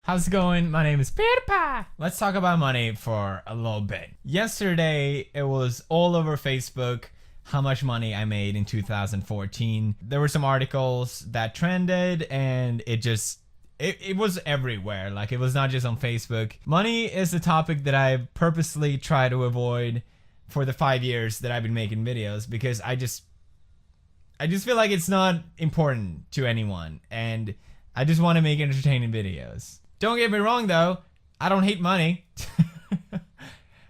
How's it going? My name is pewdipei. Let's talk about money for a little bit. Yesterday, it was all over Facebook how much money I made in 2014. There were some articles that trended and it was everywhere. Like, it was not just on Facebook. Money is a topic that I purposely try to avoid for the 5 years that I've been making videos because I just feel like it's not important to anyone and I just want to make entertaining videos. Don't get me wrong though, I don't hate money.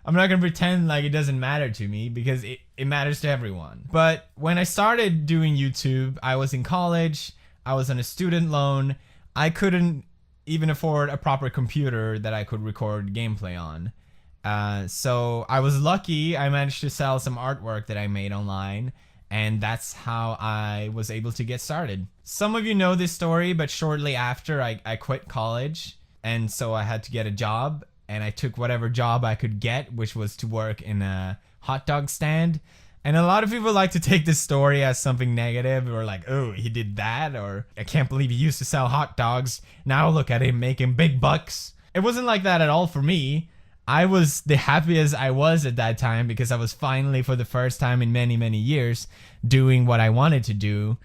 I'm not going to pretend like it doesn't matter to me because it matters to everyone. But when I started doing YouTube, I was in college, I was on a student loan, I couldn't even afford a proper computer that I could record gameplay on. So I was lucky, I managed to sell some artwork that I made online, and that's how I was able to get started. Some of you know this story, but shortly after I quit college, and so I had to get a job, and I took whatever job I could get, which was to work in a hot dog stand. And a lot of people like to take this story as something negative, or like, oh, he did that, or I can't believe he used to sell hot dogs, now look at him making big bucks. It wasn't like that at all for me. I was the happiest I was at that time because I was finally, for the first time in many, many years, doing what I wanted to do.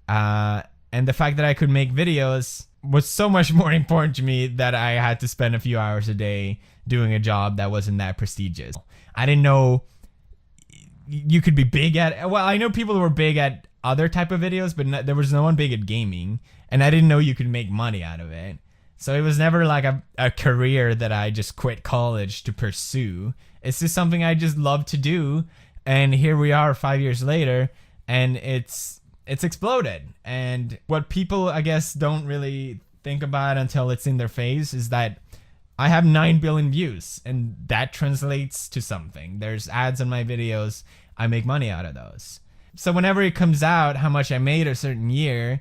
And the fact that I could make videos was so much more important to me that I had to spend a few hours a day doing a job that wasn't that prestigious. I didn't know you could be big at, well, I know people who were big at other type of videos, but there was no one big at gaming, and I didn't know you could make money out of it. So it was never like a career that I just quit college to pursue. It's just something I just love to do. And here we are 5 years later, and it's exploded. And what people, I guess, don't really think about until it's in their face is that I have 9 billion views, and that translates to something. There's ads on my videos. I make money out of those. So whenever it comes out how much I made a certain year,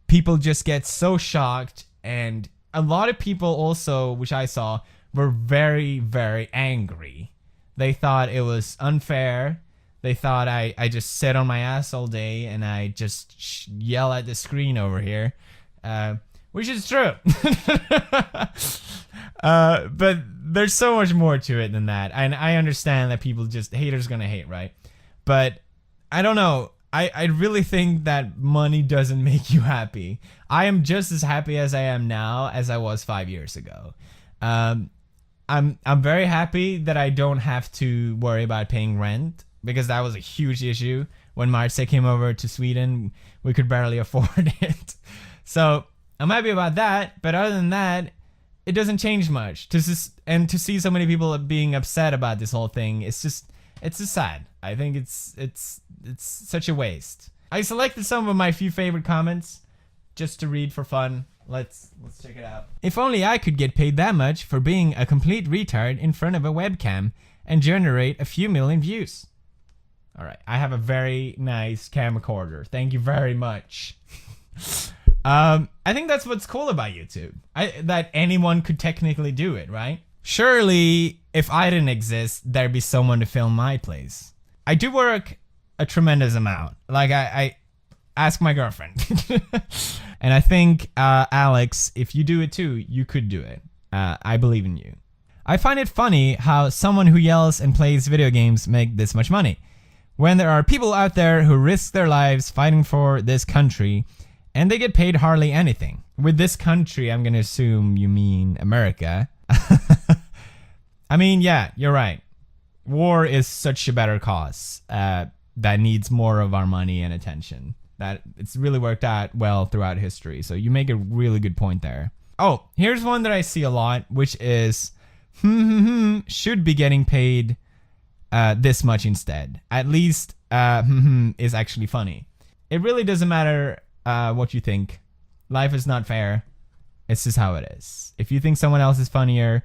people just get so shocked. And a lot of people also, which I saw, were very, very angry. They thought it was unfair. They thought I just sit on my ass all day and I just yell at the screen over here, which is true. But there's so much more to it than that. And I understand that people just, haters gonna hate, right? But I don't know. I really think that money doesn't make you happy. I am just as happy as I am now as I was 5 years ago. I'm very happy that I don't have to worry about paying rent, because that was a huge issue. When Marce came over to Sweden, we could barely afford it. So I'm happy about that. But other than that, it doesn't change much. To see so many people being upset about this whole thing, it's just sad. I think it's such a waste. I selected some of my few favorite comments just to read for fun. Let's check it out. If only I could get paid that much for being a complete retard in front of a webcam and generate a few million views. All right, I have a very nice camcorder. Thank you very much. I think that's what's cool about YouTube. That anyone could technically do it, right? Surely, if I didn't exist, there'd be someone to film my place. I do work a tremendous amount. Like, I ask my girlfriend. And I think, Alex, if you do it too, you could do it. I believe in you. I find it funny how someone who yells and plays video games make this much money, when there are people out there who risk their lives fighting for this country, and they get paid hardly anything. With this country, I'm gonna assume you mean America. I mean, yeah, you're right. War is such a better cause that needs more of our money and attention. That it's really worked out well throughout history. So you make a really good point there. Oh, here's one that I see a lot, which is should be getting paid this much instead. At least is actually funny. It really doesn't matter what you think. Life is not fair. It's just how it is. If you think someone else is funnier,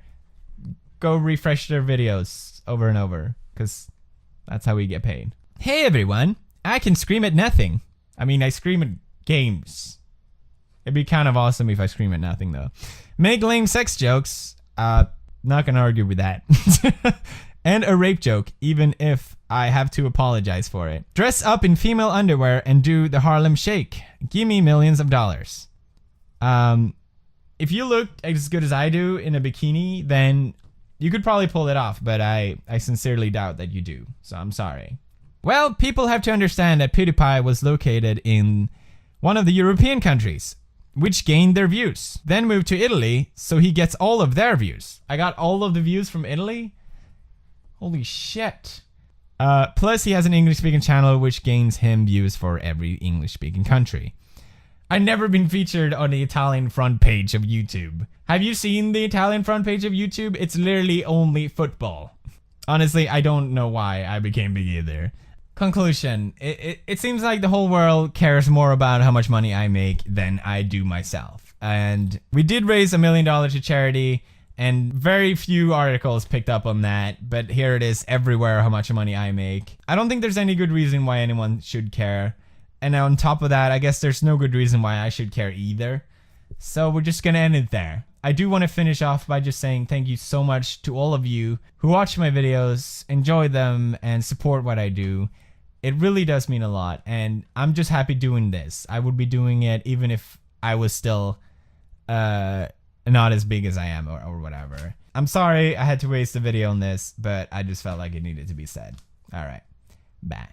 go refresh their videos over and over, because that's how we get paid. Hey everyone, I can scream at nothing. I mean, I scream at games. It'd be kind of awesome if I scream at nothing though. Make lame sex jokes. Not gonna argue with that. And a rape joke, even if I have to apologize for it. Dress up in female underwear and do the Harlem Shake. Give me millions of dollars. If you look as good as I do in a bikini, then you could probably pull it off, but I sincerely doubt that you do, so I'm sorry. Well, people have to understand that PewDiePie was located in one of the European countries, which gained their views. Then moved to Italy, so he gets all of their views. I got all of the views from Italy? Holy shit. Plus, he has an English-speaking channel, which gains him views for every English-speaking country. I've never been featured on the Italian front page of YouTube. Have you seen the Italian front page of YouTube? It's literally only football. Honestly, I don't know why I became big either. Conclusion. It seems like the whole world cares more about how much money I make than I do myself. And we did raise $1 million to charity, and very few articles picked up on that, but here it is everywhere how much money I make. I don't think there's any good reason why anyone should care. And on top of that, I guess there's no good reason why I should care either. So we're just gonna end it there. I do want to finish off by just saying thank you so much to all of you who watch my videos, enjoy them, and support what I do. It really does mean a lot, and I'm just happy doing this. I would be doing it even if I was still not as big as I am or whatever. I'm sorry I had to waste a video on this, but I just felt like it needed to be said. Alright, bye.